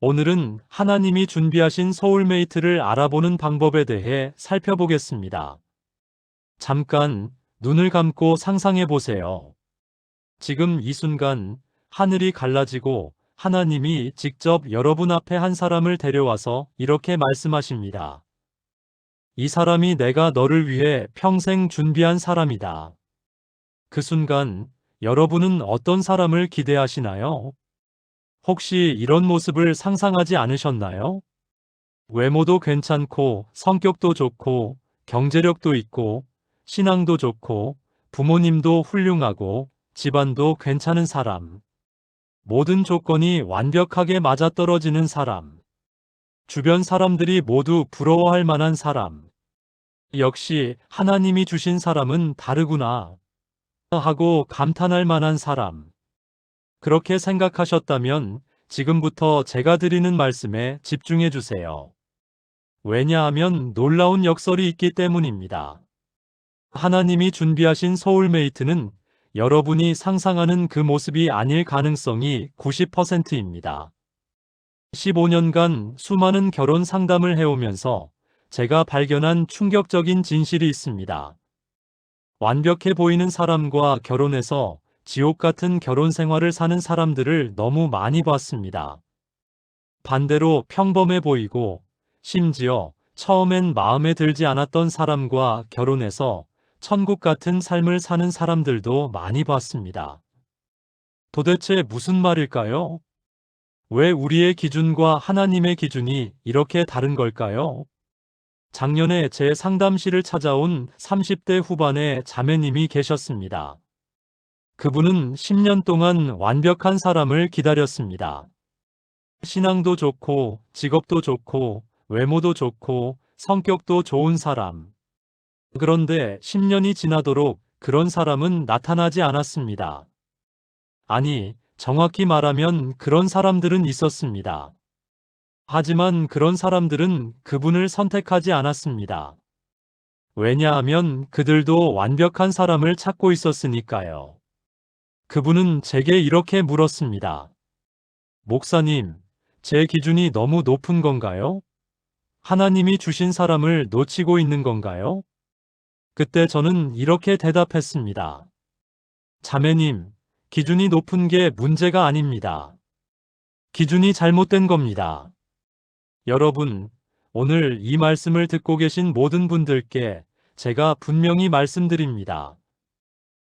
오늘은 하나님이 준비하신 소울메이트를 알아보는 방법에 대해 살펴보겠습니다. 잠깐 눈을 감고 상상해 보세요. 지금 이 순간 하늘이 갈라지고 하나님이 직접 여러분 앞에 한 사람을 데려와서 이렇게 말씀하십니다. 이 사람이 내가 너를 위해 평생 준비한 사람이다. 그 순간 여러분은 어떤 사람을 기대하시나요? 혹시 이런 모습을 상상하지 않으셨나요? 외모도 괜찮고, 성격도 좋고, 경제력도 있고, 신앙도 좋고, 부모님도 훌륭하고, 집안도 괜찮은 사람. 모든 조건이 완벽하게 맞아떨어지는 사람. 주변 사람들이 모두 부러워할 만한 사람. 역시 하나님이 주신 사람은 다르구나 하고 감탄할 만한 사람. 그렇게 생각하셨다면 지금부터 제가 드리는 말씀에 집중해 주세요. 왜냐하면 놀라운 역설이 있기 때문입니다. 하나님이 준비하신 소울메이트는 여러분이 상상하는 그 모습이 아닐 가능성이 90%입니다. 15년간 수많은 결혼 상담을 해오면서 제가 발견한 충격적인 진실이 있습니다. 완벽해 보이는 사람과 결혼해서 지옥 같은 결혼 생활을 사는 사람들을 너무 많이 봤습니다. 반대로 평범해 보이고 심지어 처음엔 마음에 들지 않았던 사람과 결혼해서 천국 같은 삶을 사는 사람들도 많이 봤습니다. 도대체 무슨 말일까요? 왜 우리의 기준과 하나님의 기준이 이렇게 다른 걸까요? 작년에 제 상담실을 찾아온 30대 후반의 자매님이 계셨습니다. 그분은 10년 동안 완벽한 사람을 기다렸습니다. 신앙도 좋고, 직업도 좋고, 외모도 좋고, 성격도 좋은 사람. 그런데 10년이 지나도록 그런 사람은 나타나지 않았습니다. 아니, 정확히 말하면 그런 사람들은 있었습니다. 하지만 그런 사람들은 그분을 선택하지 않았습니다. 왜냐하면 그들도 완벽한 사람을 찾고 있었으니까요. 그분은 제게 이렇게 물었습니다. 목사님, 제 기준이 너무 높은 건가요? 하나님이 주신 사람을 놓치고 있는 건가요? 그때 저는 이렇게 대답했습니다. 자매님, 기준이 높은 게 문제가 아닙니다. 기준이 잘못된 겁니다. 여러분, 오늘 이 말씀을 듣고 계신 모든 분들께 제가 분명히 말씀드립니다.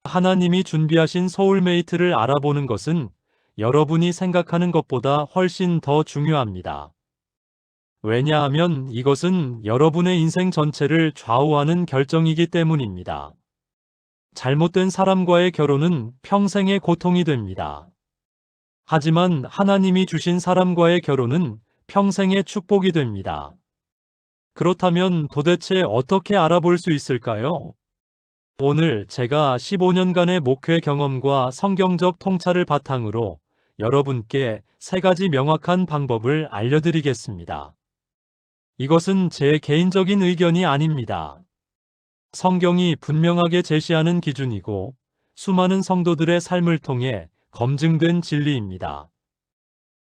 하나님이 준비하신 소울메이트를 알아보는 것은 여러분이 생각하는 것보다 훨씬 더 중요합니다. 왜냐하면 이것은 여러분의 인생 전체를 좌우하는 결정이기 때문입니다. 잘못된 사람과의 결혼은 평생의 고통이 됩니다. 하지만 하나님이 주신 사람과의 결혼은 평생의 축복이 됩니다. 그렇다면 도대체 어떻게 알아볼 수 있을까요? 오늘 제가 15년간의 목회 경험과 성경적 통찰을 바탕으로 여러분께 3가지 명확한 방법을 알려드리겠습니다. 이것은 제 개인적인 의견이 아닙니다. 성경이 분명하게 제시하는 기준이고 수많은 성도들의 삶을 통해 검증된 진리입니다.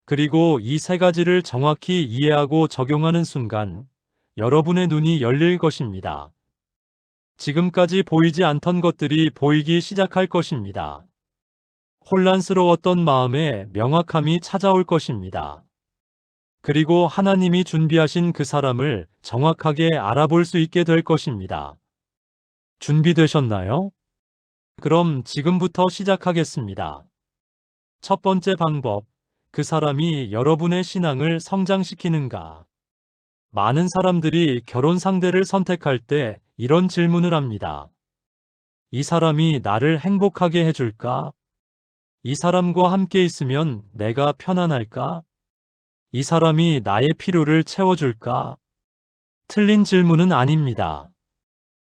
그리고 이 3가지를 정확히 이해하고 적용하는 순간 여러분의 눈이 열릴 것입니다. 지금까지 보이지 않던 것들이 보이기 시작할 것입니다. 혼란스러웠던 마음에 명확함이 찾아올 것입니다. 그리고 하나님이 준비하신 그 사람을 정확하게 알아볼 수 있게 될 것입니다. 준비되셨나요? 그럼 지금부터 시작하겠습니다. 첫 번째 방법, 그 사람이 여러분의 신앙을 성장시키는가? 많은 사람들이 결혼 상대를 선택할 때 이런 질문을 합니다. 이 사람이 나를 행복하게 해줄까? 이 사람과 함께 있으면 내가 편안할까? 이 사람이 나의 필요를 채워줄까? 틀린 질문은 아닙니다.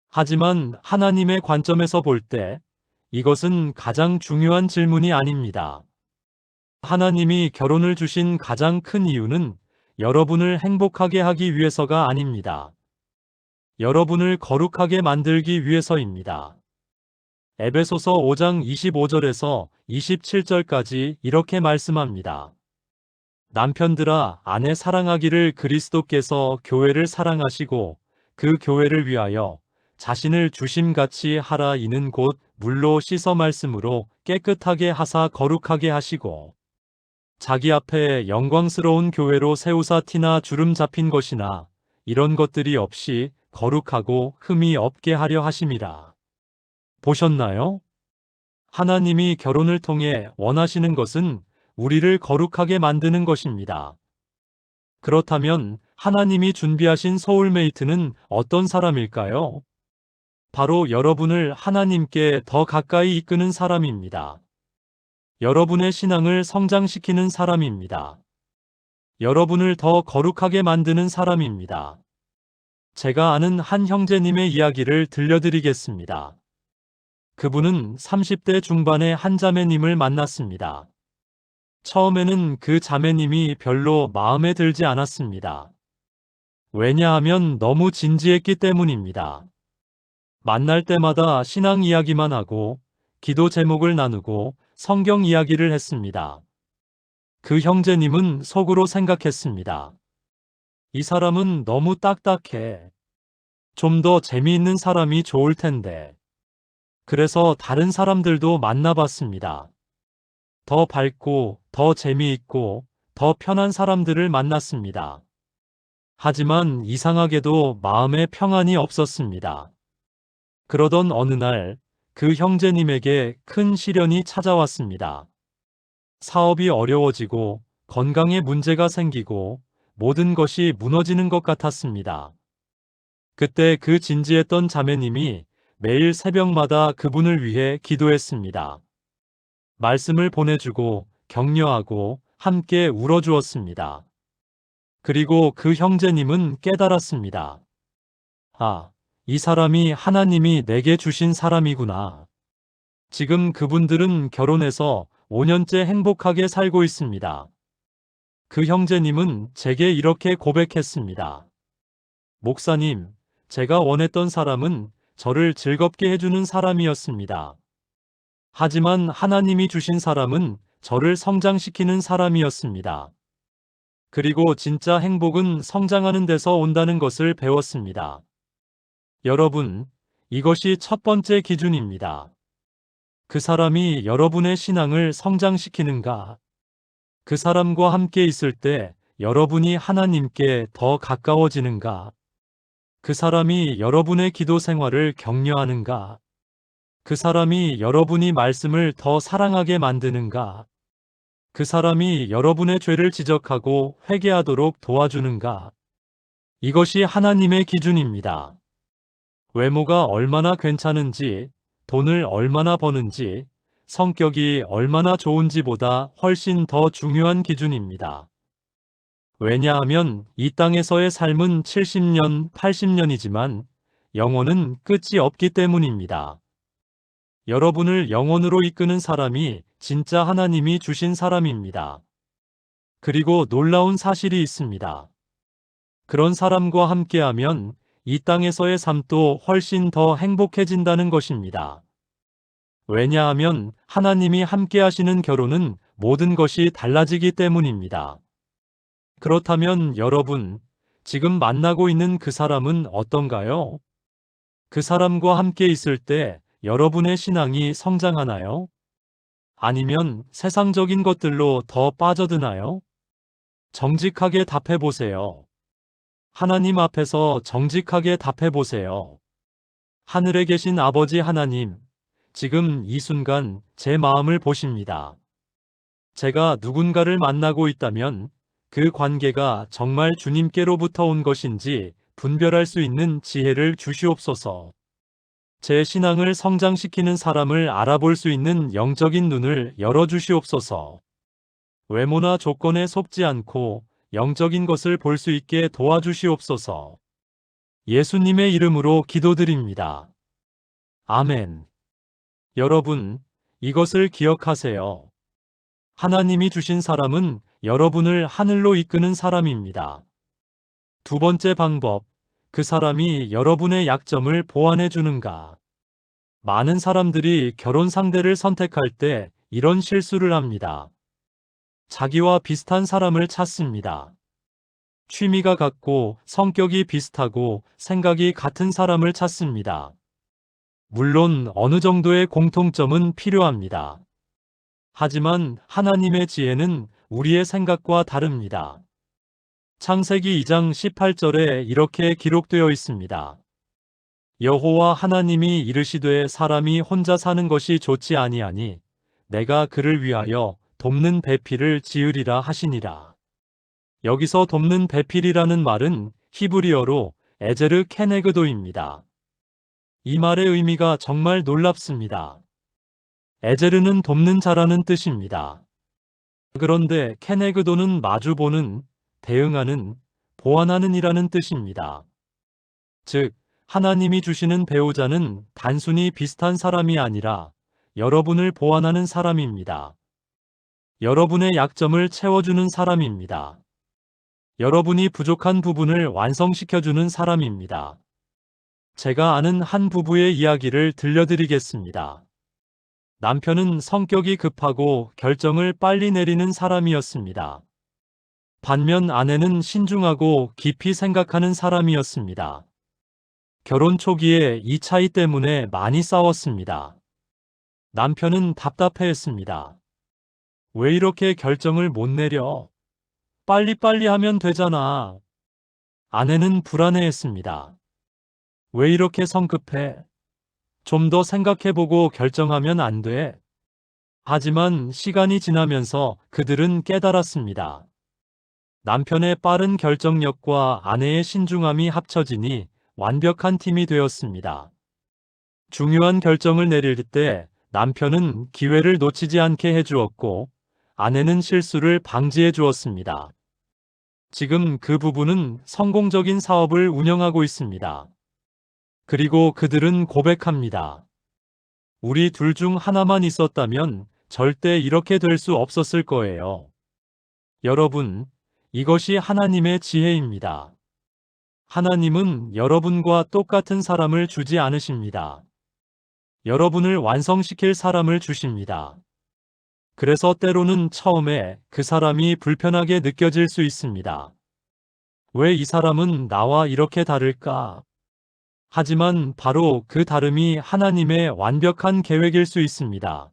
하지만 하나님의 관점에서 볼 때 이것은 가장 중요한 질문이 아닙니다. 하나님이 결혼을 주신 가장 큰 이유는 여러분을 행복하게 하기 위해서가 아닙니다. 여러분을 거룩하게 만들기 위해서입니다. 에베소서 5장 25절에서 27절까지 이렇게 말씀합니다. 남편들아, 아내 사랑하기를 그리스도께서 교회를 사랑하시고 그 교회를 위하여 자신을 주심같이 하라. 이는 곧 물로 씻어 말씀으로 깨끗하게 하사 거룩하게 하시고 자기 앞에 영광스러운 교회로 세우사 티나 주름 잡힌 것이나 이런 것들이 없이 거룩하고 흠이 없게 하려 하심이라. 보셨나요? 하나님이 결혼을 통해 원하시는 것은 우리를 거룩하게 만드는 것입니다. 그렇다면 하나님이 준비하신 소울메이트는 어떤 사람일까요? 바로 여러분을 하나님께 더 가까이 이끄는 사람입니다. 여러분의 신앙을 성장시키는 사람입니다. 여러분을 더 거룩하게 만드는 사람입니다. 제가 아는 한 형제님의 이야기를 들려드리겠습니다. 그분은 30대 중반의 한 자매님을 만났습니다. 처음에는 그 자매님이 별로 마음에 들지 않았습니다. 왜냐하면 너무 진지했기 때문입니다. 만날 때마다 신앙 이야기만 하고 기도 제목을 나누고 성경 이야기를 했습니다. 그 형제님은 속으로 생각했습니다. 이 사람은 너무 딱딱해. 좀 더 재미있는 사람이 좋을 텐데. 그래서 다른 사람들도 만나봤습니다. 더 밝고, 더 재미있고, 더 편한 사람들을 만났습니다. 하지만 이상하게도 마음에 평안이 없었습니다. 그러던 어느 날, 그 형제님에게 큰 시련이 찾아왔습니다. 사업이 어려워지고, 건강에 문제가 생기고, 모든 것이 무너지는 것 같았습니다. 그때 그 진지했던 자매님이 매일 새벽마다 그분을 위해 기도했습니다. 말씀을 보내주고 격려하고 함께 울어주었습니다. 그리고 그 형제님은 깨달았습니다. 아, 이 사람이 하나님이 내게 주신 사람이구나. 지금 그분들은 결혼해서 5년째 행복하게 살고 있습니다. 그 형제님은 제게 이렇게 고백했습니다. 목사님, 제가 원했던 사람은 저를 즐겁게 해주는 사람이었습니다. 하지만 하나님이 주신 사람은 저를 성장시키는 사람이었습니다. 그리고 진짜 행복은 성장하는 데서 온다는 것을 배웠습니다. 여러분, 이것이 첫 번째 기준입니다. 그 사람이 여러분의 신앙을 성장시키는가? 그 사람과 함께 있을 때 여러분이 하나님께 더 가까워지는가? 그 사람이 여러분의 기도 생활을 격려하는가? 그 사람이 여러분이 말씀을 더 사랑하게 만드는가? 그 사람이 여러분의 죄를 지적하고 회개하도록 도와주는가? 이것이 하나님의 기준입니다. 외모가 얼마나 괜찮은지, 돈을 얼마나 버는지, 성격이 얼마나 좋은지보다 훨씬 더 중요한 기준입니다. 왜냐하면 이 땅에서의 삶은 70년, 80년이지만 영혼은 끝이 없기 때문입니다. 여러분을 영혼으로 이끄는 사람이 진짜 하나님이 주신 사람입니다. 그리고 놀라운 사실이 있습니다. 그런 사람과 함께하면 이 땅에서의 삶도 훨씬 더 행복해진다는 것입니다. 왜냐하면 하나님이 함께하시는 결혼은 모든 것이 달라지기 때문입니다. 그렇다면 여러분, 지금 만나고 있는 그 사람은 어떤가요? 그 사람과 함께 있을 때 여러분의 신앙이 성장하나요? 아니면 세상적인 것들로 더 빠져드나요? 정직하게 답해 보세요. 하나님 앞에서 정직하게 답해 보세요. 하늘에 계신 아버지 하나님, 지금 이 순간 제 마음을 보십니다. 제가 누군가를 만나고 있다면 그 관계가 정말 주님께로부터 온 것인지 분별할 수 있는 지혜를 주시옵소서. 제 신앙을 성장시키는 사람을 알아볼 수 있는 영적인 눈을 열어주시옵소서. 외모나 조건에 속지 않고 영적인 것을 볼 수 있게 도와주시옵소서. 예수님의 이름으로 기도드립니다. 아멘. 여러분, 이것을 기억하세요. 하나님이 주신 사람은 여러분을 하늘로 이끄는 사람입니다. 두 번째 방법, 그 사람이 여러분의 약점을 보완해 주는가? 많은 사람들이 결혼 상대를 선택할 때 이런 실수를 합니다. 자기와 비슷한 사람을 찾습니다. 취미가 같고 성격이 비슷하고 생각이 같은 사람을 찾습니다. 물론 어느 정도의 공통점은 필요합니다. 하지만 하나님의 지혜는 우리의 생각과 다릅니다. 창세기 2장 18절에 이렇게 기록되어 있습니다. 여호와 하나님이 이르시되 사람이 혼자 사는 것이 좋지 아니하니 내가 그를 위하여 돕는 배필을 지으리라 하시니라. 여기서 돕는 배필이라는 말은 히브리어로 에제르 케네그도입니다. 이 말의 의미가 정말 놀랍습니다. 에제르는 돕는 자라는 뜻입니다. 그런데 케네그도는 마주보는, 대응하는, 보완하는 이라는 뜻입니다. 즉, 하나님이 주시는 배우자는 단순히 비슷한 사람이 아니라 여러분을 보완하는 사람입니다. 여러분의 약점을 채워주는 사람입니다. 여러분이 부족한 부분을 완성시켜주는 사람입니다. 제가 아는 한 부부의 이야기를 들려드리겠습니다. 남편은 성격이 급하고 결정을 빨리 내리는 사람이었습니다. 반면 아내는 신중하고 깊이 생각하는 사람이었습니다. 결혼 초기에 이 차이 때문에 많이 싸웠습니다. 남편은 답답해했습니다. 왜 이렇게 결정을 못 내려? 빨리빨리 하면 되잖아. 아내는 불안해했습니다. 왜 이렇게 성급해? 좀 더 생각해보고 결정하면 안 돼? 하지만 시간이 지나면서 그들은 깨달았습니다. 남편의 빠른 결정력과 아내의 신중함이 합쳐지니 완벽한 팀이 되었습니다. 중요한 결정을 내릴 때 남편은 기회를 놓치지 않게 해주었고 아내는 실수를 방지해 주었습니다. 지금 그 부부는 성공적인 사업을 운영하고 있습니다. 그리고 그들은 고백합니다. 우리 둘 중 하나만 있었다면 절대 이렇게 될 수 없었을 거예요. 여러분, 이것이 하나님의 지혜입니다. 하나님은 여러분과 똑같은 사람을 주지 않으십니다. 여러분을 완성시킬 사람을 주십니다. 그래서 때로는 처음에 그 사람이 불편하게 느껴질 수 있습니다. 왜 이 사람은 나와 이렇게 다를까? 하지만 바로 그 다름이 하나님의 완벽한 계획일 수 있습니다.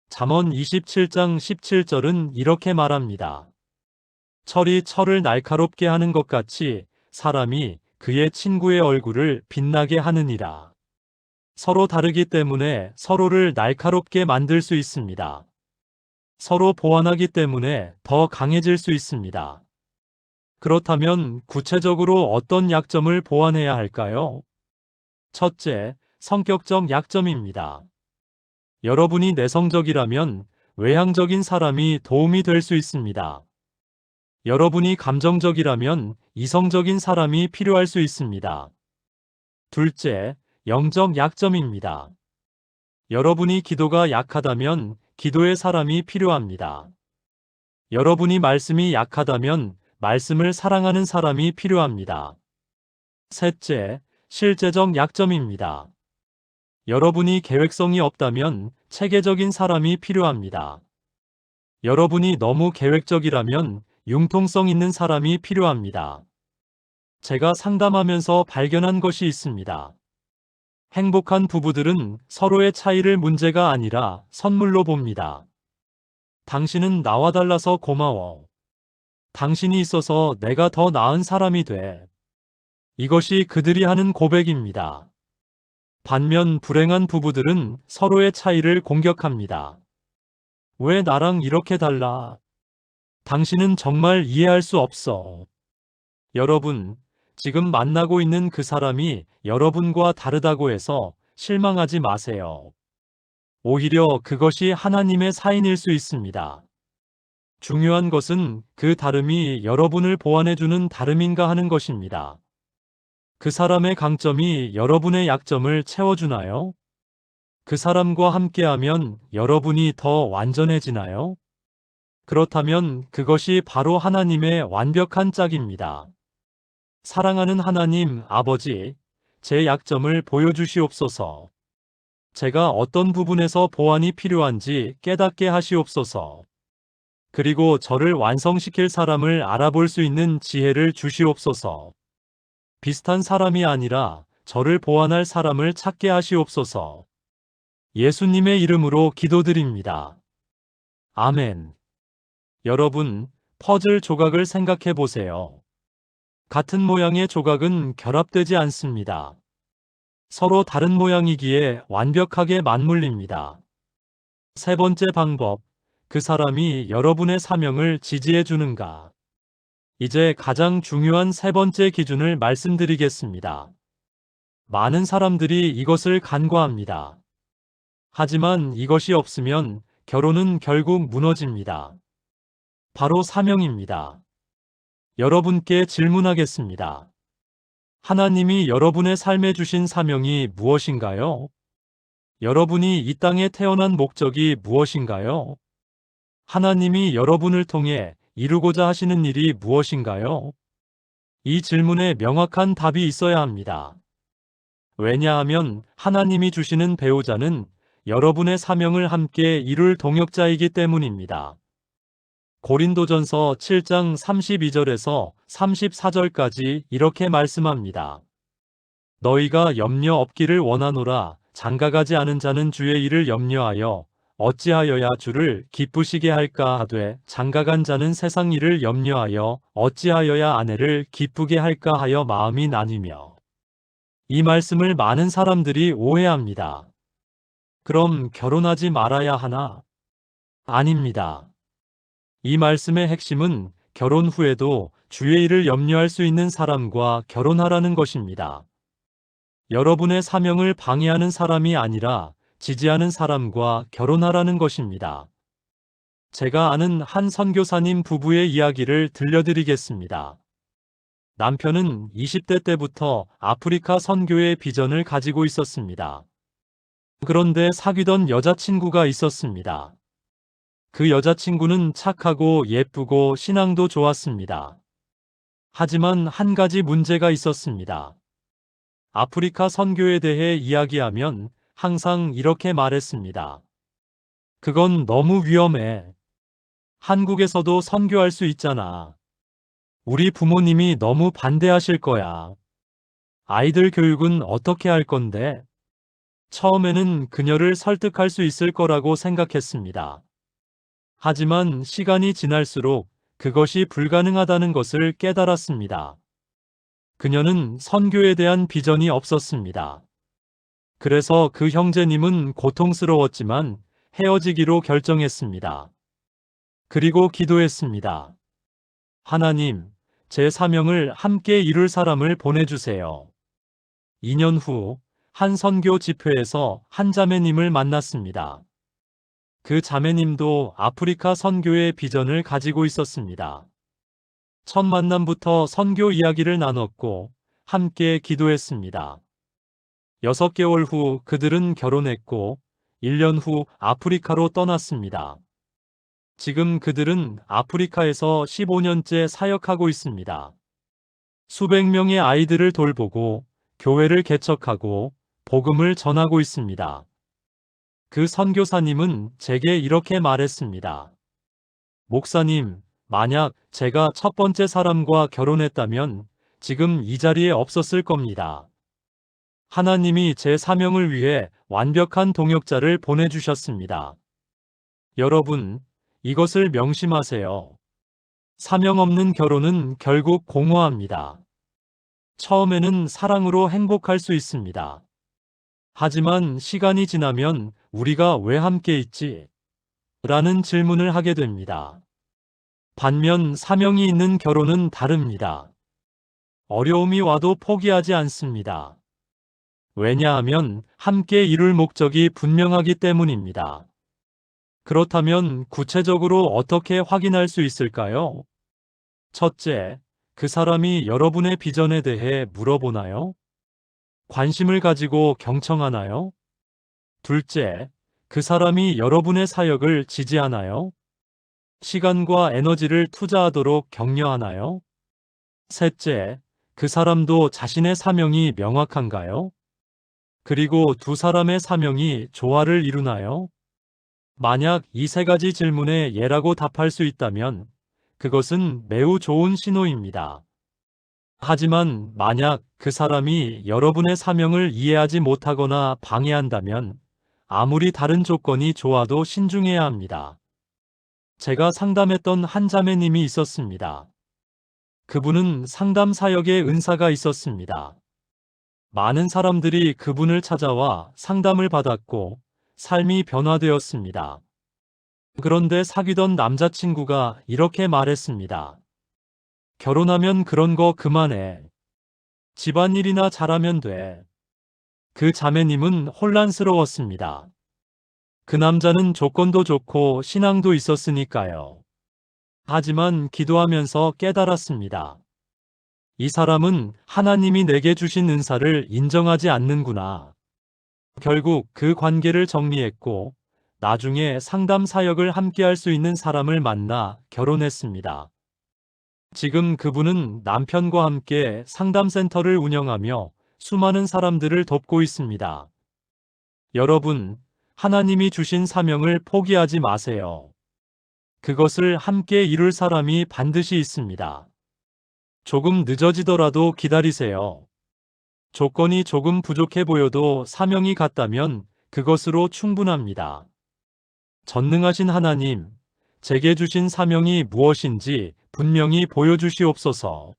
잠언 27장 17절은 이렇게 말합니다. 철이 철을 날카롭게 하는 것 같이 사람이 그의 친구의 얼굴을 빛나게 하느니라. 서로 다르기 때문에 서로를 날카롭게 만들 수 있습니다. 서로 보완하기 때문에 더 강해질 수 있습니다. 그렇다면 구체적으로 어떤 약점을 보완해야 할까요? 첫째, 성격적 약점입니다. 여러분이 내성적이라면 외향적인 사람이 도움이 될 수 있습니다. 여러분이 감정적이라면 이성적인 사람이 필요할 수 있습니다. 둘째, 영적 약점입니다. 여러분이 기도가 약하다면 기도의 사람이 필요합니다. 여러분이 말씀이 약하다면 말씀을 사랑하는 사람이 필요합니다. 셋째, 실제적 약점입니다. 여러분이 계획성이 없다면 체계적인 사람이 필요합니다. 여러분이 너무 계획적이라면 융통성 있는 사람이 필요합니다. 제가 상담하면서 발견한 것이 있습니다. 행복한 부부들은 서로의 차이를 문제가 아니라 선물로 봅니다. 당신은 나와 달라서 고마워. 당신이 있어서 내가 더 나은 사람이 돼. 이것이 그들이 하는 고백입니다. 반면 불행한 부부들은 서로의 차이를 공격합니다. 왜 나랑 이렇게 달라? 당신은 정말 이해할 수 없어. 여러분, 지금 만나고 있는 그 사람이 여러분과 다르다고 해서 실망하지 마세요. 오히려 그것이 하나님의 사인일 수 있습니다. 중요한 것은 그 다름이 여러분을 보완해주는 다름인가 하는 것입니다. 그 사람의 강점이 여러분의 약점을 채워주나요? 그 사람과 함께하면 여러분이 더 완전해지나요? 그렇다면 그것이 바로 하나님의 완벽한 짝입니다. 사랑하는 하나님 아버지, 제 약점을 보여주시옵소서. 제가 어떤 부분에서 보완이 필요한지 깨닫게 하시옵소서. 그리고 저를 완성시킬 사람을 알아볼 수 있는 지혜를 주시옵소서. 비슷한 사람이 아니라 저를 보완할 사람을 찾게 하시옵소서. 예수님의 이름으로 기도드립니다. 아멘. 여러분, 퍼즐 조각을 생각해 보세요. 같은 모양의 조각은 결합되지 않습니다. 서로 다른 모양이기에 완벽하게 맞물립니다. 세 번째 방법, 그 사람이 여러분의 사명을 지지해 주는가? 이제 가장 중요한 세 번째 기준을 말씀드리겠습니다. 많은 사람들이 이것을 간과합니다. 하지만 이것이 없으면 결혼은 결국 무너집니다. 바로 사명입니다. 여러분께 질문하겠습니다. 하나님이 여러분의 삶에 주신 사명이 무엇인가요? 여러분이 이 땅에 태어난 목적이 무엇인가요? 하나님이 여러분을 통해 이루고자 하시는 일이 무엇인가요? 이 질문에 명확한 답이 있어야 합니다. 왜냐하면 하나님이 주시는 배우자는 여러분의 사명을 함께 이룰 동역자이기 때문입니다. 고린도전서 7장 32절에서 34절까지 이렇게 말씀합니다. 너희가 염려 없기를 원하노라. 장가가지 않은 자는 주의 일을 염려하여 어찌하여야 주를 기쁘시게 할까 하되 장가간 자는 세상 일을 염려하여 어찌하여야 아내를 기쁘게 할까 하여 마음이 나뉘며. 이 말씀을 많은 사람들이 오해합니다. 그럼 결혼하지 말아야 하나? 아닙니다. 이 말씀의 핵심은 결혼 후에도 주의 일을 염려할 수 있는 사람과 결혼하라는 것입니다. 여러분의 사명을 방해하는 사람이 아니라 지지하는 사람과 결혼하라는 것입니다. 제가 아는 한 선교사님 부부의 이야기를 들려드리겠습니다. 남편은 20대 때부터 아프리카 선교의 비전을 가지고 있었습니다. 그런데 사귀던 여자친구가 있었습니다. 그 여자친구는 착하고 예쁘고 신앙도 좋았습니다. 하지만 한 가지 문제가 있었습니다. 아프리카 선교에 대해 이야기하면 항상 이렇게 말했습니다. 그건 너무 위험해. 한국에서도 선교할 수 있잖아. 우리 부모님이 너무 반대하실 거야. 아이들 교육은 어떻게 할 건데? 처음에는 그녀를 설득할 수 있을 거라고 생각했습니다. 하지만 시간이 지날수록 그것이 불가능하다는 것을 깨달았습니다. 그녀는 선교에 대한 비전이 없었습니다. 그래서 그 형제님은 고통스러웠지만 헤어지기로 결정했습니다. 그리고 기도했습니다. 하나님, 제 사명을 함께 이룰 사람을 보내주세요. 2년 후, 한 선교 집회에서 한 자매님을 만났습니다. 그 자매님도 아프리카 선교의 비전을 가지고 있었습니다. 첫 만남부터 선교 이야기를 나눴고 함께 기도했습니다. 6개월 후 그들은 결혼했고 1년 후 아프리카로 떠났습니다. 지금 그들은 아프리카에서 15년째 사역하고 있습니다. 수백 명의 아이들을 돌보고 교회를 개척하고 복음을 전하고 있습니다. 그 선교사님은 제게 이렇게 말했습니다. 목사님, 만약 제가 첫 번째 사람과 결혼했다면 지금 이 자리에 없었을 겁니다. 하나님이 제 사명을 위해 완벽한 동역자를 보내주셨습니다. 여러분, 이것을 명심하세요. 사명 없는 결혼은 결국 공허합니다. 처음에는 사랑으로 행복할 수 있습니다. 하지만 시간이 지나면 우리가 왜 함께 있지? 라는 질문을 하게 됩니다. 반면 사명이 있는 결혼은 다릅니다. 어려움이 와도 포기하지 않습니다. 왜냐하면 함께 이룰 목적이 분명하기 때문입니다. 그렇다면 구체적으로 어떻게 확인할 수 있을까요? 첫째, 그 사람이 여러분의 비전에 대해 물어보나요? 관심을 가지고 경청하나요? 둘째, 그 사람이 여러분의 사역을 지지하나요? 시간과 에너지를 투자하도록 격려하나요? 셋째, 그 사람도 자신의 사명이 명확한가요? 그리고 두 사람의 사명이 조화를 이루나요? 만약 이 세 가지 질문에 예라고 답할 수 있다면 그것은 매우 좋은 신호입니다. 하지만 만약 그 사람이 여러분의 사명을 이해하지 못하거나 방해한다면 아무리 다른 조건이 좋아도 신중해야 합니다. 제가 상담했던 한 자매님이 있었습니다. 그분은 상담 사역에 은사가 있었습니다. 많은 사람들이 그분을 찾아와 상담을 받았고 삶이 변화되었습니다. 그런데 사귀던 남자친구가 이렇게 말했습니다. 결혼하면 그런 거 그만해. 집안일이나 잘하면 돼. 그 자매님은 혼란스러웠습니다. 그 남자는 조건도 좋고 신앙도 있었으니까요. 하지만 기도하면서 깨달았습니다. 이 사람은 하나님이 내게 주신 은사를 인정하지 않는구나. 결국 그 관계를 정리했고 나중에 상담 사역을 함께할 수 있는 사람을 만나 결혼했습니다. 지금 그분은 남편과 함께 상담센터를 운영하며 수많은 사람들을 돕고 있습니다. 여러분, 하나님이 주신 사명을 포기하지 마세요. 그것을 함께 이룰 사람이 반드시 있습니다. 조금 늦어지더라도 기다리세요. 조건이 조금 부족해 보여도 사명이 같다면 그것으로 충분합니다. 전능하신 하나님, 제게 주신 사명이 무엇인지 분명히 보여주시옵소서.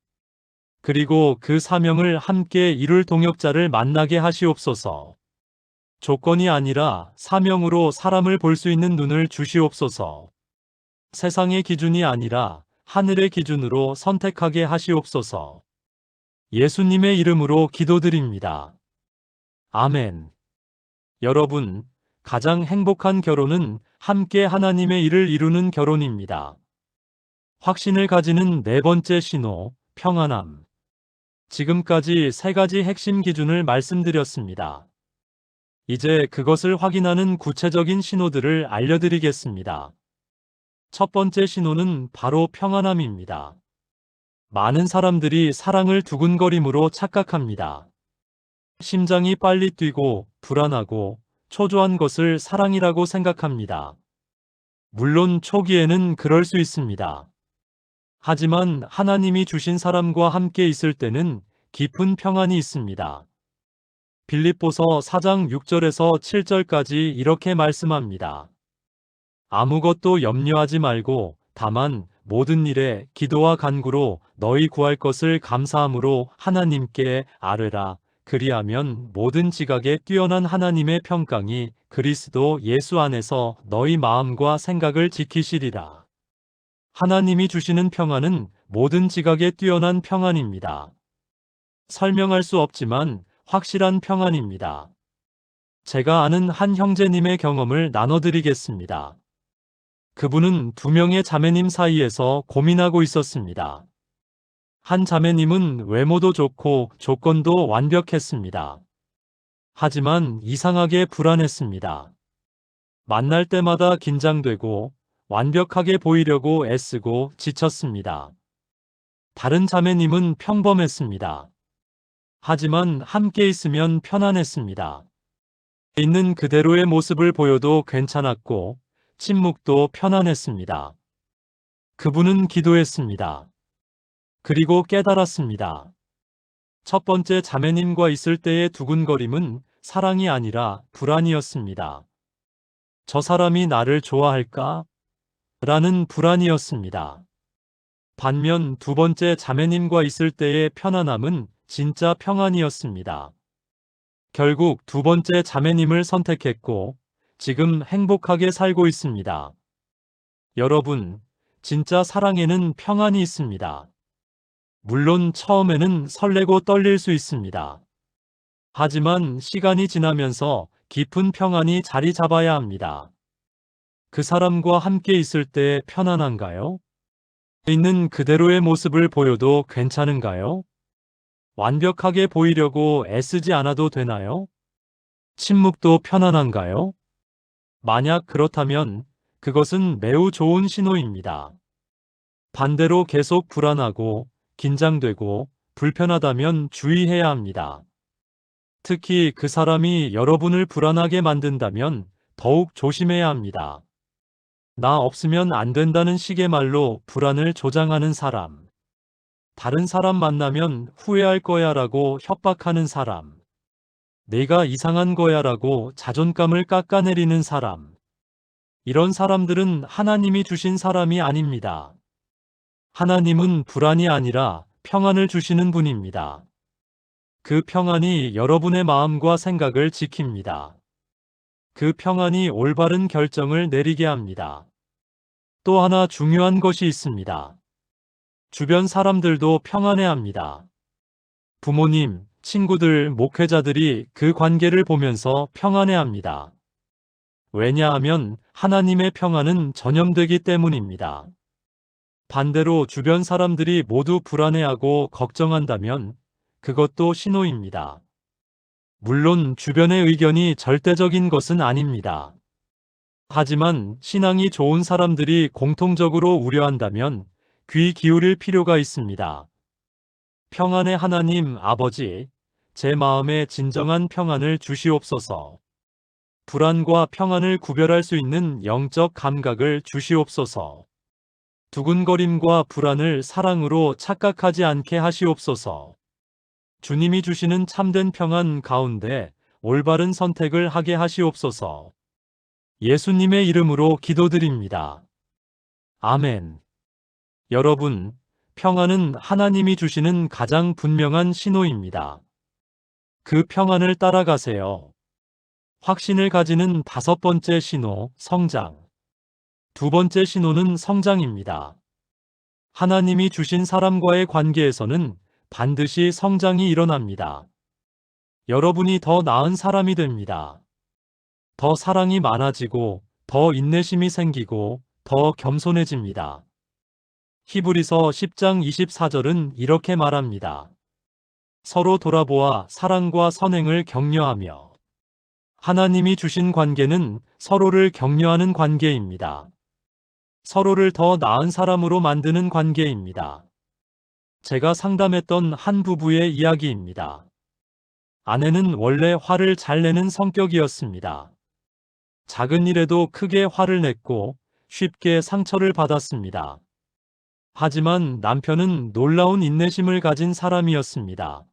그리고 그 사명을 함께 이룰 동역자를 만나게 하시옵소서. 조건이 아니라 사명으로 사람을 볼 수 있는 눈을 주시옵소서. 세상의 기준이 아니라 하늘의 기준으로 선택하게 하시옵소서. 예수님의 이름으로 기도드립니다. 아멘. 여러분, 가장 행복한 결혼은 함께 하나님의 일을 이루는 결혼입니다. 확신을 가지는 네 번째 신호, 평안함. 지금까지 세 가지 핵심 기준을 말씀드렸습니다. 이제 그것을 확인하는 구체적인 신호들을 알려드리겠습니다. 첫 번째 신호는 바로 평안함입니다. 많은 사람들이 사랑을 두근거림으로 착각합니다. 심장이 빨리 뛰고 불안하고 초조한 것을 사랑이라고 생각합니다. 물론 초기에는 그럴 수 있습니다. 하지만 하나님이 주신 사람과 함께 있을 때는 깊은 평안이 있습니다. 빌립보서 4장 6절에서 7절까지 이렇게 말씀합니다. 아무것도 염려하지 말고 다만 모든 일에 기도와 간구로 너희 구할 것을 감사함으로 하나님께 아뢰라. 그리하면 모든 지각에 뛰어난 하나님의 평강이 그리스도 예수 안에서 너희 마음과 생각을 지키시리라. 하나님이 주시는 평안은 모든 지각에 뛰어난 평안입니다. 설명할 수 없지만 확실한 평안입니다. 제가 아는 한 형제님의 경험을 나눠드리겠습니다. 그분은 두 명의 자매님 사이에서 고민하고 있었습니다. 한 자매님은 외모도 좋고 조건도 완벽했습니다. 하지만 이상하게 불안했습니다. 만날 때마다 긴장되고 완벽하게 보이려고 애쓰고 지쳤습니다. 다른 자매님은 평범했습니다. 하지만 함께 있으면 편안했습니다. 있는 그대로의 모습을 보여도 괜찮았고 침묵도 편안했습니다. 그분은 기도했습니다. 그리고 깨달았습니다. 첫 번째 자매님과 있을 때의 두근거림은 사랑이 아니라 불안이었습니다. 저 사람이 나를 좋아할까? 라는 불안이었습니다. 반면 두 번째 자매님과 있을 때의 편안함은 진짜 평안이었습니다. 결국 두 번째 자매님을 선택했고 지금 행복하게 살고 있습니다. 여러분, 진짜 사랑에는 평안이 있습니다. 물론 처음에는 설레고 떨릴 수 있습니다. 하지만 시간이 지나면서 깊은 평안이 자리 잡아야 합니다. 그 사람과 함께 있을 때 편안한가요? 있는 그대로의 모습을 보여도 괜찮은가요? 완벽하게 보이려고 애쓰지 않아도 되나요? 침묵도 편안한가요? 만약 그렇다면 그것은 매우 좋은 신호입니다. 반대로 계속 불안하고 긴장되고 불편하다면 주의해야 합니다. 특히 그 사람이 여러분을 불안하게 만든다면 더욱 조심해야 합니다. 나 없으면 안 된다는 식의 말로 불안을 조장하는 사람. 다른 사람 만나면 후회할 거야라고 협박하는 사람. 내가 이상한 거야라고 자존감을 깎아내리는 사람. 이런 사람들은 하나님이 주신 사람이 아닙니다. 하나님은 불안이 아니라 평안을 주시는 분입니다. 그 평안이 여러분의 마음과 생각을 지킵니다. 그 평안이 올바른 결정을 내리게 합니다. 또 하나 중요한 것이 있습니다. 주변 사람들도 평안해합니다. 부모님, 친구들, 목회자들이 그 관계를 보면서 평안해합니다. 왜냐하면 하나님의 평안은 전염되기 때문입니다. 반대로 주변 사람들이 모두 불안해하고 걱정한다면 그것도 신호입니다. 물론 주변의 의견이 절대적인 것은 아닙니다. 하지만 신앙이 좋은 사람들이 공통적으로 우려한다면 귀 기울일 필요가 있습니다. 평안의 하나님 아버지, 제 마음에 진정한 평안을 주시옵소서. 불안과 평안을 구별할 수 있는 영적 감각을 주시옵소서. 두근거림과 불안을 사랑으로 착각하지 않게 하시옵소서. 주님이 주시는 참된 평안 가운데 올바른 선택을 하게 하시옵소서. 예수님의 이름으로 기도드립니다. 아멘. 여러분, 평안은 하나님이 주시는 가장 분명한 신호입니다. 그 평안을 따라가세요. 확신을 가지는 다섯 번째 신호, 성장. 두 번째 신호는 성장입니다. 하나님이 주신 사람과의 관계에서는 반드시 성장이 일어납니다. 여러분이 더 나은 사람이 됩니다. 더 사랑이 많아지고, 더 인내심이 생기고, 더 겸손해집니다. 히브리서 10장 24절은 이렇게 말합니다. 서로 돌아보아 사랑과 선행을 격려하며. 하나님이 주신 관계는 서로를 격려하는 관계입니다. 서로를 더 나은 사람으로 만드는 관계입니다. 제가 상담했던 한 부부의 이야기입니다. 아내는 원래 화를 잘 내는 성격이었습니다. 작은 일에도 크게 화를 냈고 쉽게 상처를 받았습니다. 하지만 남편은 놀라운 인내심을 가진 사람이었습니다.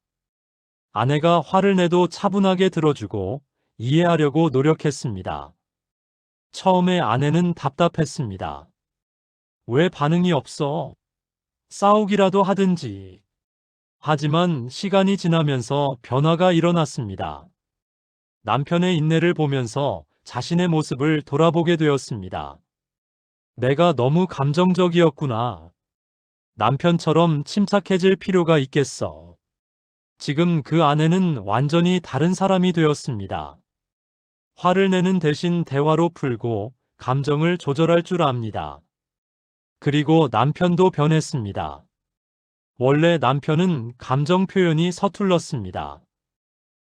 아내가 화를 내도 차분하게 들어주고 이해하려고 노력했습니다. 처음에 아내는 답답했습니다. 왜 반응이 없어? 싸우기라도 하든지. 하지만 시간이 지나면서 변화가 일어났습니다. 남편의 인내를 보면서 자신의 모습을 돌아보게 되었습니다. 내가 너무 감정적이었구나. 남편처럼 침착해질 필요가 있겠어. 지금 그 아내는 완전히 다른 사람이 되었습니다. 화를 내는 대신 대화로 풀고 감정을 조절할 줄 압니다. 그리고 남편도 변했습니다. 원래 남편은 감정 표현이 서툴렀습니다.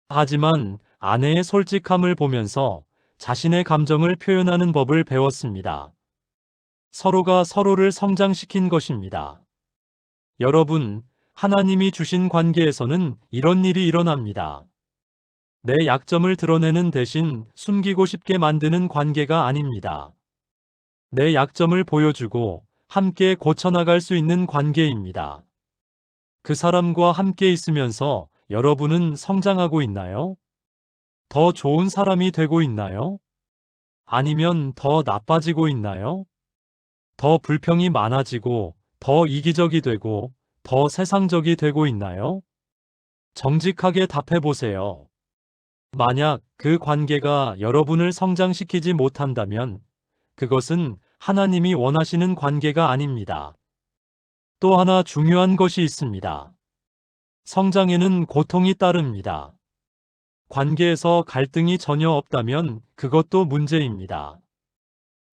하지만 아내의 솔직함을 보면서 자신의 감정을 표현하는 법을 배웠습니다. 서로가 서로를 성장시킨 것입니다. 여러분, 하나님이 주신 관계에서는 이런 일이 일어납니다. 내 약점을 드러내는 대신 숨기고 싶게 만드는 관계가 아닙니다. 내 약점을 보여주고 함께 고쳐나갈 수 있는 관계입니다. 그 사람과 함께 있으면서 여러분은 성장하고 있나요? 더 좋은 사람이 되고 있나요? 아니면 더 나빠지고 있나요? 더 불평이 많아지고, 더 이기적이 되고, 더 세상적이 되고 있나요? 정직하게 답해 보세요. 만약 그 관계가 여러분을 성장시키지 못한다면 그것은 하나님이 원하시는 관계가 아닙니다. 또 하나 중요한 것이 있습니다. 성장에는 고통이 따릅니다. 관계에서 갈등이 전혀 없다면 그것도 문제입니다.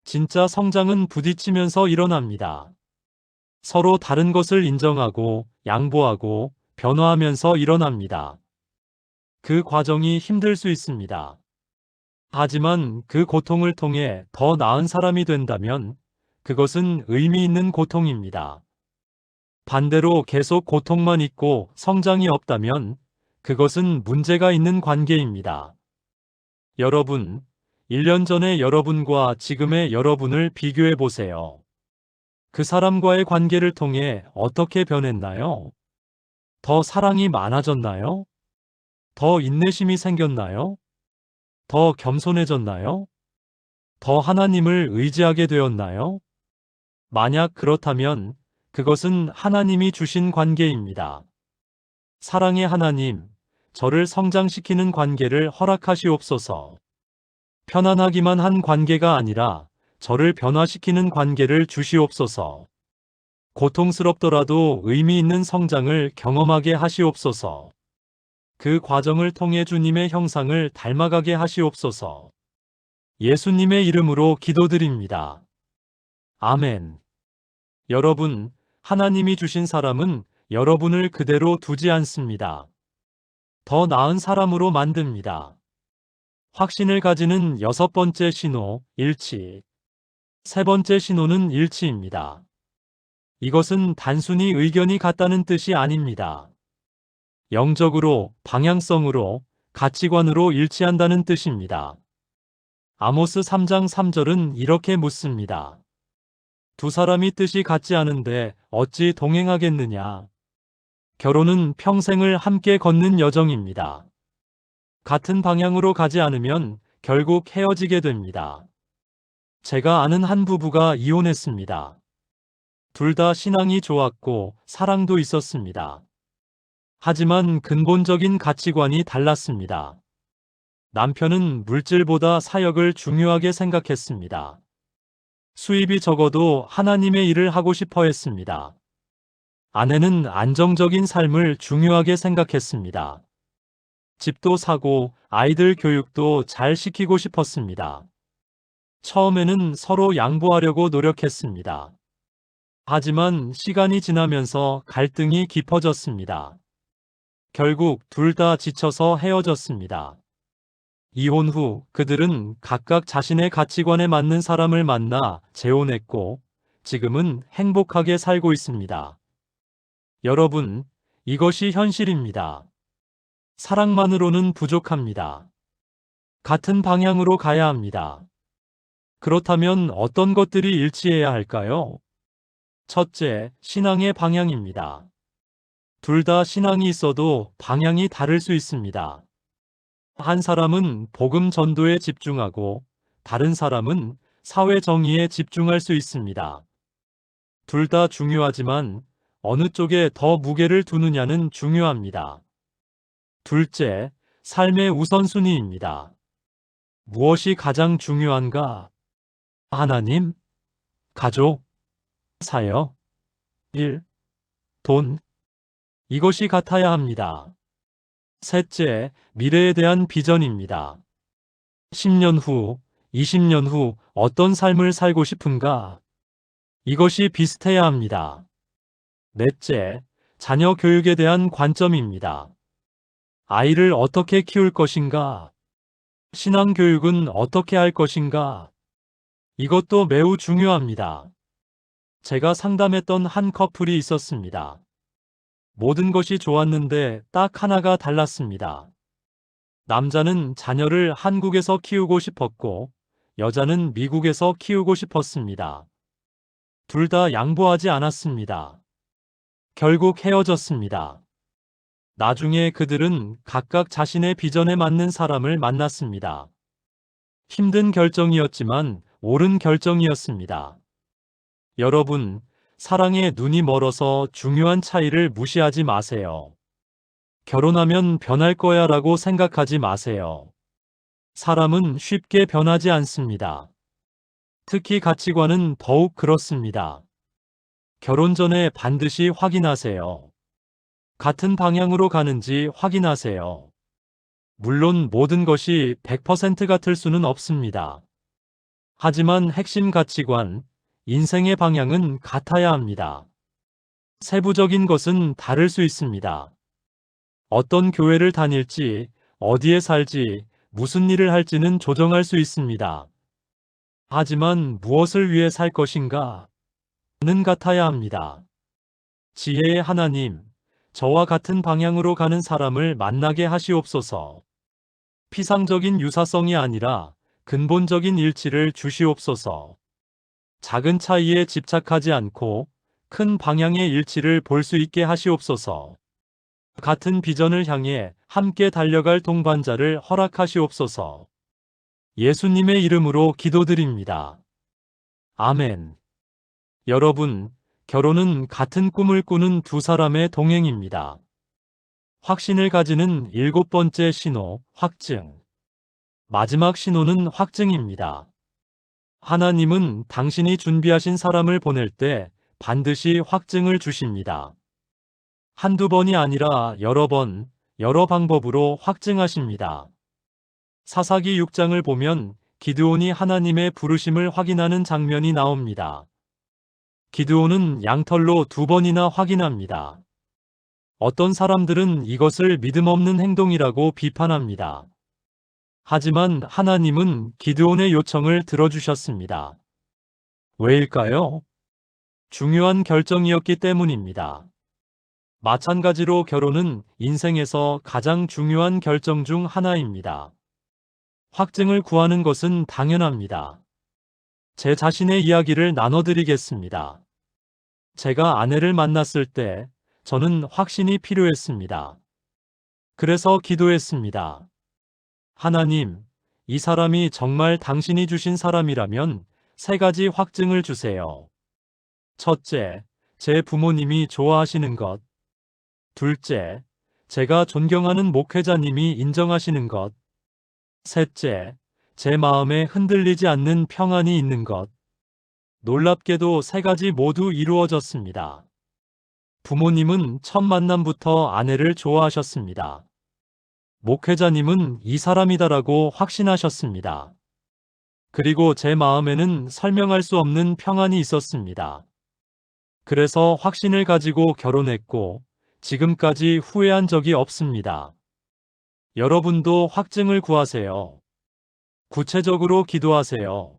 진짜 성장은 부딪히면서 일어납니다. 서로 다른 것을 인정하고 양보하고 변화하면서 일어납니다. 그 과정이 힘들 수 있습니다. 하지만 그 고통을 통해 더 나은 사람이 된다면 그것은 의미 있는 고통입니다. 반대로 계속 고통만 있고 성장이 없다면 그것은 문제가 있는 관계입니다. 여러분, 1년 전의 여러분과 지금의 여러분을 비교해 보세요. 그 사람과의 관계를 통해 어떻게 변했나요? 더 사랑이 많아졌나요? 더 인내심이 생겼나요? 더 겸손해졌나요? 더 하나님을 의지하게 되었나요? 만약 그렇다면 그것은 하나님이 주신 관계입니다. 사랑의 하나님, 저를 성장시키는 관계를 허락하시옵소서. 편안하기만 한 관계가 아니라 저를 변화시키는 관계를 주시옵소서. 고통스럽더라도 의미 있는 성장을 경험하게 하시옵소서. 그 과정을 통해 주님의 형상을 닮아가게 하시옵소서. 예수님의 이름으로 기도드립니다. 아멘. 여러분, 하나님이 주신 사람은 여러분을 그대로 두지 않습니다. 더 나은 사람으로 만듭니다. 확신을 가지는 6번째 신호, 일치. 세 번째 신호는 일치입니다. 이것은 단순히 의견이 같다는 뜻이 아닙니다. 영적으로, 방향성으로, 가치관으로 일치한다는 뜻입니다. 아모스 3장 3절은 이렇게 묻습니다. 두 사람이 뜻이 같지 않은데 어찌 동행하겠느냐? 결혼은 평생을 함께 걷는 여정입니다. 같은 방향으로 가지 않으면 결국 헤어지게 됩니다. 제가 아는 한 부부가 이혼했습니다. 둘 다 신앙이 좋았고 사랑도 있었습니다. 하지만 근본적인 가치관이 달랐습니다. 남편은 물질보다 사역을 중요하게 생각했습니다. 수입이 적어도 하나님의 일을 하고 싶어 했습니다. 아내는 안정적인 삶을 중요하게 생각했습니다. 집도 사고 아이들 교육도 잘 시키고 싶었습니다. 처음에는 서로 양보하려고 노력했습니다. 하지만 시간이 지나면서 갈등이 깊어졌습니다. 결국 둘 다 지쳐서 헤어졌습니다. 이혼 후 그들은 각각 자신의 가치관에 맞는 사람을 만나 재혼했고 지금은 행복하게 살고 있습니다. 여러분, 이것이 현실입니다. 사랑만으로는 부족합니다. 같은 방향으로 가야 합니다. 그렇다면 어떤 것들이 일치해야 할까요? 첫째, 신앙의 방향입니다. 둘 다 신앙이 있어도 방향이 다를 수 있습니다. 한 사람은 복음 전도에 집중하고 다른 사람은 사회 정의에 집중할 수 있습니다. 둘 다 중요하지만 어느 쪽에 더 무게를 두느냐는 중요합니다. 둘째, 삶의 우선순위입니다. 무엇이 가장 중요한가? 하나님, 가족, 사역, 일, 돈. 이것이 같아야 합니다. 셋째, 미래에 대한 비전입니다. 10년 후, 20년 후 어떤 삶을 살고 싶은가? 이것이 비슷해야 합니다. 넷째, 자녀 교육에 대한 관점입니다. 아이를 어떻게 키울 것인가? 신앙 교육은 어떻게 할 것인가? 이것도 매우 중요합니다. 제가 상담했던 한 커플이 있었습니다. 모든 것이 좋았는데 딱 하나가 달랐습니다. 남자는 자녀를 한국에서 키우고 싶었고, 여자는 미국에서 키우고 싶었습니다. 둘 다 양보하지 않았습니다. 결국 헤어졌습니다. 나중에 그들은 각각 자신의 비전에 맞는 사람을 만났습니다. 힘든 결정이었지만 옳은 결정이었습니다. 여러분, 사랑에 눈이 멀어서 중요한 차이를 무시하지 마세요. 결혼하면 변할 거야 라고 생각하지 마세요. 사람은 쉽게 변하지 않습니다. 특히 가치관은 더욱 그렇습니다. 결혼 전에 반드시 확인하세요. 같은 방향으로 가는지 확인하세요. 물론 모든 것이 100% 같을 수는 없습니다. 하지만 핵심 가치관, 인생의 방향은 같아야 합니다. 세부적인 것은 다를 수 있습니다. 어떤 교회를 다닐지, 어디에 살지, 무슨 일을 할지는 조정할 수 있습니다. 하지만 무엇을 위해 살 것인가? 는 같아야 합니다. 지혜의 하나님, 저와 같은 방향으로 가는 사람을 만나게 하시옵소서. 피상적인 유사성이 아니라 근본적인 일치를 주시옵소서. 작은 차이에 집착하지 않고 큰 방향의 일치를 볼 수 있게 하시옵소서. 같은 비전을 향해 함께 달려갈 동반자를 허락하시옵소서. 예수님의 이름으로 기도드립니다. 아멘. 여러분, 결혼은 같은 꿈을 꾸는 두 사람의 동행입니다. 확신을 가지는 7번째 신호, 확증. 마지막 신호는 확증입니다. 하나님은 당신이 준비하신 사람을 보낼 때 반드시 확증을 주십니다. 한두 번이 아니라 여러 번, 여러 방법으로 확증하십니다. 사사기 6장을 보면 기드온이 하나님의 부르심을 확인하는 장면이 나옵니다. 기드온은 양털로 2번이나 확인합니다. 어떤 사람들은 이것을 믿음 없는 행동이라고 비판합니다. 하지만 하나님은 기드온의 요청을 들어주셨습니다. 왜일까요? 중요한 결정이었기 때문입니다. 마찬가지로 결혼은 인생에서 가장 중요한 결정 중 하나입니다. 확증을 구하는 것은 당연합니다. 제 자신의 이야기를 나눠드리겠습니다. 제가 아내를 만났을 때 저는 확신이 필요했습니다. 그래서 기도했습니다. 하나님, 이 사람이 정말 당신이 주신 사람이라면 3가지 확증을 주세요. 첫째, 제 부모님이 좋아하시는 것. 둘째, 제가 존경하는 목회자님이 인정하시는 것. 셋째, 제 마음에 흔들리지 않는 평안이 있는 것. 놀랍게도 3가지 모두 이루어졌습니다. 부모님은 첫 만남부터 아내를 좋아하셨습니다. 목회자님은 이 사람이다라고 확신하셨습니다. 그리고 제 마음에는 설명할 수 없는 평안이 있었습니다. 그래서 확신을 가지고 결혼했고 지금까지 후회한 적이 없습니다. 여러분도 확증을 구하세요. 구체적으로 기도하세요.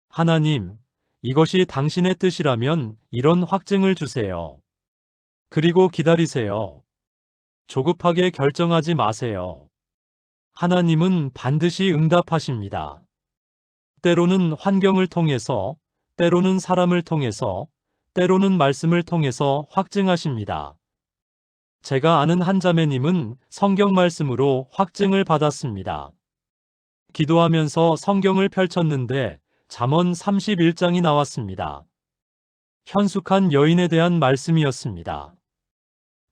하나님, 이것이 당신의 뜻이라면 이런 확증을 주세요. 그리고 기다리세요. 조급하게 결정하지 마세요. 하나님은 반드시 응답하십니다. 때로는 환경을 통해서, 때로는 사람을 통해서, 때로는 말씀을 통해서 확증하십니다. 제가 아는 한 자매님은 성경 말씀으로 확증을 받았습니다. 기도하면서 성경을 펼쳤는데 잠언 31장이 나왔습니다. 현숙한 여인에 대한 말씀이었습니다.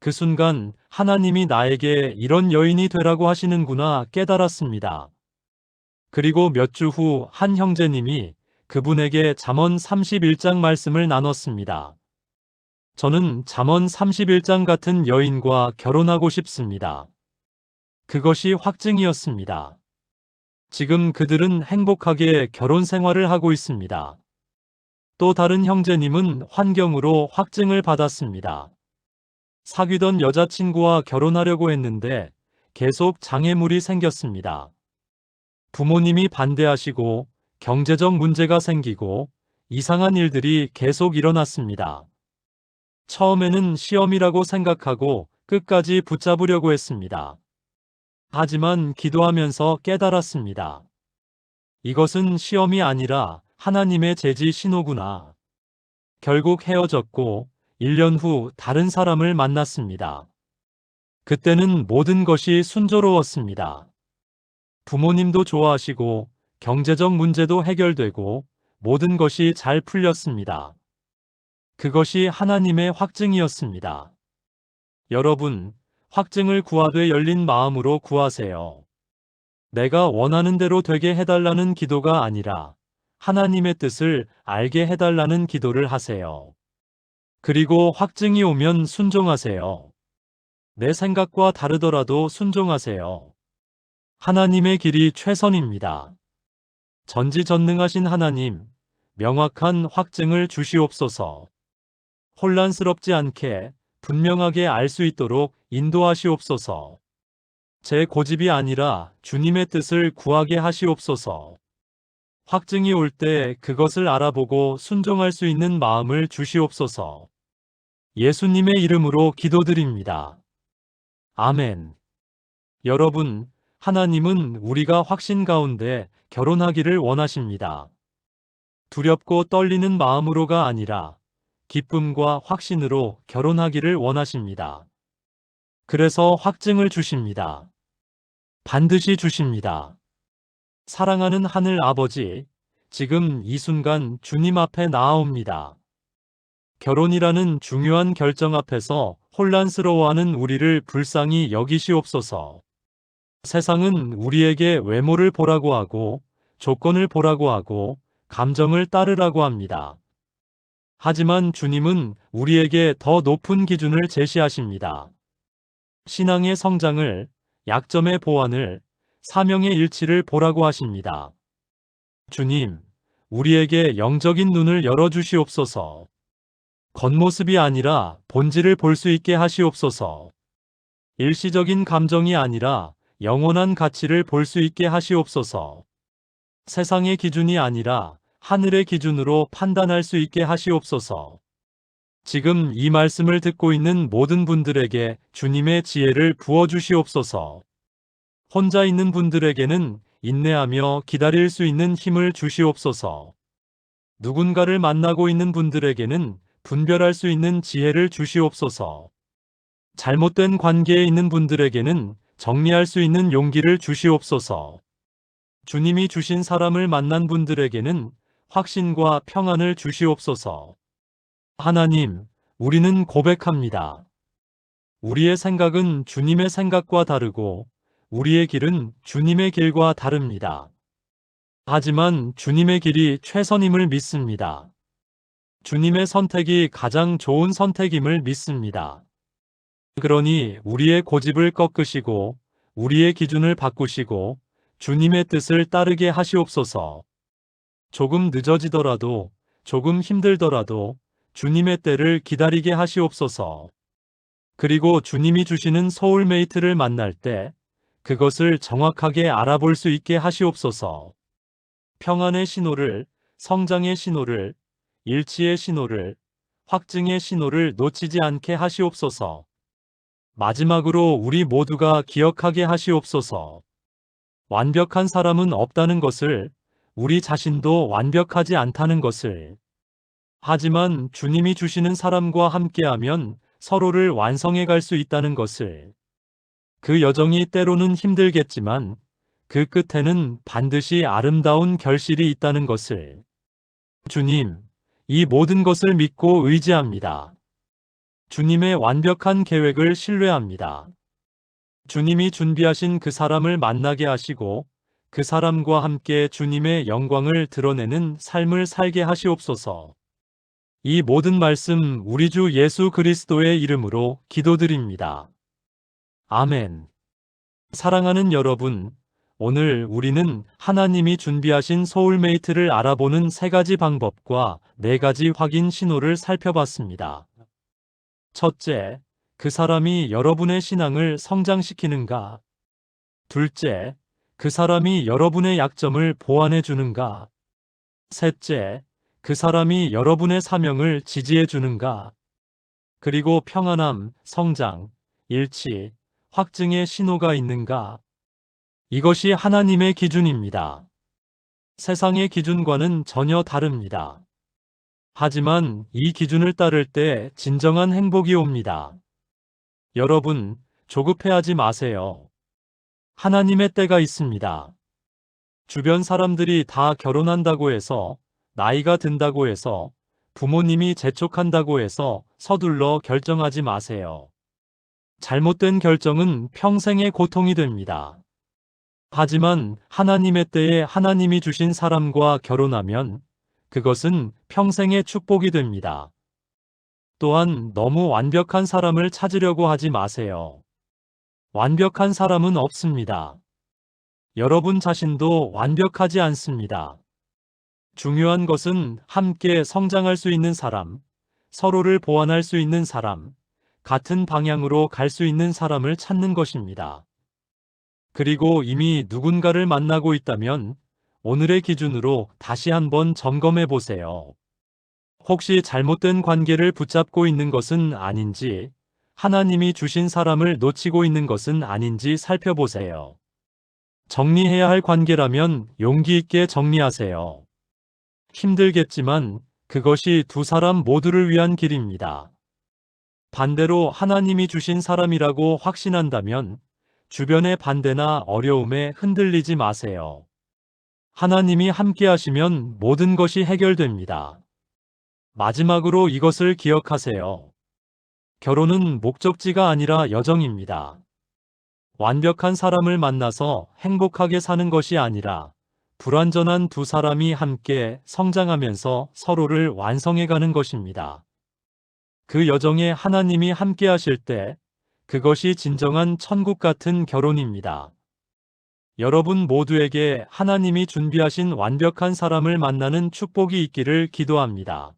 그 순간 하나님이 나에게 이런 여인이 되라고 하시는구나 깨달았습니다. 그리고 몇 주 후 한 형제님이 그분에게 잠언 31장 말씀을 나눴습니다. 저는 잠언 31장 같은 여인과 결혼하고 싶습니다. 그것이 확증이었습니다. 지금 그들은 행복하게 결혼 생활을 하고 있습니다. 또 다른 형제님은 환경으로 확증을 받았습니다. 사귀던 여자친구와 결혼하려고 했는데 계속 장애물이 생겼습니다. 부모님이 반대하시고 경제적 문제가 생기고 이상한 일들이 계속 일어났습니다. 처음에는 시험이라고 생각하고 끝까지 붙잡으려고 했습니다. 하지만 기도하면서 깨달았습니다. 이것은 시험이 아니라 하나님의 제지 신호구나. 결국 헤어졌고 1년 후 다른 사람을 만났습니다. 그때는 모든 것이 순조로웠습니다. 부모님도 좋아하시고 경제적 문제도 해결되고 모든 것이 잘 풀렸습니다. 그것이 하나님의 확증이었습니다. 여러분, 확증을 구하되 열린 마음으로 구하세요. 내가 원하는 대로 되게 해달라는 기도가 아니라 하나님의 뜻을 알게 해달라는 기도를 하세요. 그리고 확증이 오면 순종하세요. 내 생각과 다르더라도 순종하세요. 하나님의 길이 최선입니다. 전지전능하신 하나님, 명확한 확증을 주시옵소서. 혼란스럽지 않게 분명하게 알 수 있도록 인도하시옵소서. 제 고집이 아니라 주님의 뜻을 구하게 하시옵소서. 확증이 올 때 그것을 알아보고 순종할 수 있는 마음을 주시옵소서. 예수님의 이름으로 기도드립니다. 아멘. 여러분, 하나님은 우리가 확신 가운데 결혼하기를 원하십니다. 두렵고 떨리는 마음으로가 아니라 기쁨과 확신으로 결혼하기를 원하십니다. 그래서 확증을 주십니다. 반드시 주십니다. 사랑하는 하늘 아버지, 지금 이 순간 주님 앞에 나아옵니다. 결혼이라는 중요한 결정 앞에서 혼란스러워하는 우리를 불쌍히 여기시옵소서. 세상은 우리에게 외모를 보라고 하고, 조건을 보라고 하고, 감정을 따르라고 합니다. 하지만 주님은 우리에게 더 높은 기준을 제시하십니다. 신앙의 성장을, 약점의 보완을, 사명의 일치를 보라고 하십니다. 주님, 우리에게 영적인 눈을 열어주시옵소서. 겉모습이 아니라 본질을 볼 수 있게 하시옵소서. 일시적인 감정이 아니라 영원한 가치를 볼 수 있게 하시옵소서. 세상의 기준이 아니라 하늘의 기준으로 판단할 수 있게 하시옵소서. 지금 이 말씀을 듣고 있는 모든 분들에게 주님의 지혜를 부어주시옵소서. 혼자 있는 분들에게는 인내하며 기다릴 수 있는 힘을 주시옵소서. 누군가를 만나고 있는 분들에게는 분별할 수 있는 지혜를 주시옵소서. 잘못된 관계에 있는 분들에게는 정리할 수 있는 용기를 주시옵소서. 주님이 주신 사람을 만난 분들에게는 확신과 평안을 주시옵소서. 하나님, 우리는 고백합니다. 우리의 생각은 주님의 생각과 다르고 우리의 길은 주님의 길과 다릅니다. 하지만 주님의 길이 최선임을 믿습니다. 주님의 선택이 가장 좋은 선택임을 믿습니다. 그러니 우리의 고집을 꺾으시고 우리의 기준을 바꾸시고 주님의 뜻을 따르게 하시옵소서. 조금 늦어지더라도, 조금 힘들더라도 주님의 때를 기다리게 하시옵소서. 그리고 주님이 주시는 소울메이트를 만날 때 그것을 정확하게 알아볼 수 있게 하시옵소서. 평안의 신호를, 성장의 신호를, 일치의 신호를, 확증의 신호를 놓치지 않게 하시옵소서. 마지막으로 우리 모두가 기억하게 하시옵소서. 완벽한 사람은 없다는 것을, 우리 자신도 완벽하지 않다는 것을. 하지만 주님이 주시는 사람과 함께하면 서로를 완성해 갈 수 있다는 것을. 그 여정이 때로는 힘들겠지만 그 끝에는 반드시 아름다운 결실이 있다는 것을. 주님, 이 모든 것을 믿고 의지합니다. 주님의 완벽한 계획을 신뢰합니다. 주님이 준비하신 그 사람을 만나게 하시고 그 사람과 함께 주님의 영광을 드러내는 삶을 살게 하시옵소서. 이 모든 말씀 우리 주 예수 그리스도의 이름으로 기도드립니다. 아멘. 사랑하는 여러분, 오늘 우리는 하나님이 준비하신 소울메이트를 알아보는 3가지 방법과 4가지 확인 신호를 살펴봤습니다. 첫째, 그 사람이 여러분의 신앙을 성장시키는가? 둘째, 그 사람이 여러분의 약점을 보완해 주는가? 셋째, 그 사람이 여러분의 사명을 지지해 주는가? 그리고 평안함, 성장, 일치, 확증의 신호가 있는가? 이것이 하나님의 기준입니다. 세상의 기준과는 전혀 다릅니다. 하지만 이 기준을 따를 때 진정한 행복이 옵니다. 여러분, 조급해하지 마세요. 하나님의 때가 있습니다. 주변 사람들이 다 결혼한다고 해서, 나이가 든다고 해서, 부모님이 재촉한다고 해서 서둘러 결정하지 마세요. 잘못된 결정은 평생의 고통이 됩니다. 하지만 하나님의 때에 하나님이 주신 사람과 결혼하면 그것은 평생의 축복이 됩니다. 또한 너무 완벽한 사람을 찾으려고 하지 마세요. 완벽한 사람은 없습니다. 여러분 자신도 완벽하지 않습니다. 중요한 것은 함께 성장할 수 있는 사람, 서로를 보완할 수 있는 사람, 같은 방향으로 갈 수 있는 사람을 찾는 것입니다. 그리고 이미 누군가를 만나고 있다면 오늘의 기준으로 다시 한번 점검해 보세요. 혹시 잘못된 관계를 붙잡고 있는 것은 아닌지, 하나님이 주신 사람을 놓치고 있는 것은 아닌지 살펴보세요. 정리해야 할 관계라면 용기 있게 정리하세요. 힘들겠지만 그것이 두 사람 모두를 위한 길입니다. 반대로 하나님이 주신 사람이라고 확신한다면 주변의 반대나 어려움에 흔들리지 마세요. 하나님이 함께 하시면 모든 것이 해결됩니다. 마지막으로 이것을 기억하세요. 결혼은 목적지가 아니라 여정입니다. 완벽한 사람을 만나서 행복하게 사는 것이 아니라 불완전한 두 사람이 함께 성장하면서 서로를 완성해가는 것입니다. 그 여정에 하나님이 함께 하실 때 그것이 진정한 천국 같은 결혼입니다. 여러분 모두에게 하나님이 준비하신 완벽한 사람을 만나는 축복이 있기를 기도합니다.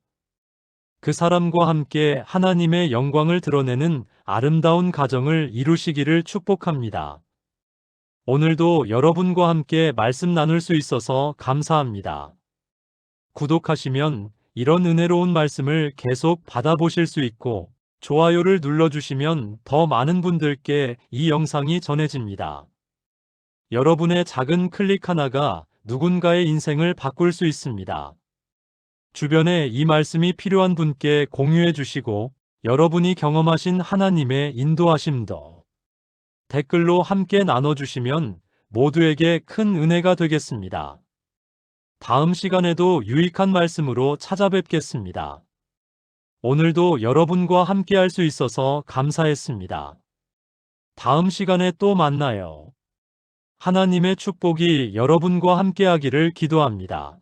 그 사람과 함께 하나님의 영광을 드러내는 아름다운 가정을 이루시기를 축복합니다. 오늘도 여러분과 함께 말씀 나눌 수 있어서 감사합니다. 구독하시면 이런 은혜로운 말씀을 계속 받아보실 수 있고, 좋아요를 눌러주시면 더 많은 분들께 이 영상이 전해집니다. 여러분의 작은 클릭 하나가 누군가의 인생을 바꿀 수 있습니다. 주변에 이 말씀이 필요한 분께 공유해 주시고, 여러분이 경험하신 하나님의 인도하심도 댓글로 함께 나눠주시면 모두에게 큰 은혜가 되겠습니다. 다음 시간에도 유익한 말씀으로 찾아뵙겠습니다. 오늘도 여러분과 함께 할 수 있어서 감사했습니다. 다음 시간에 또 만나요. 하나님의 축복이 여러분과 함께 하기를 기도합니다.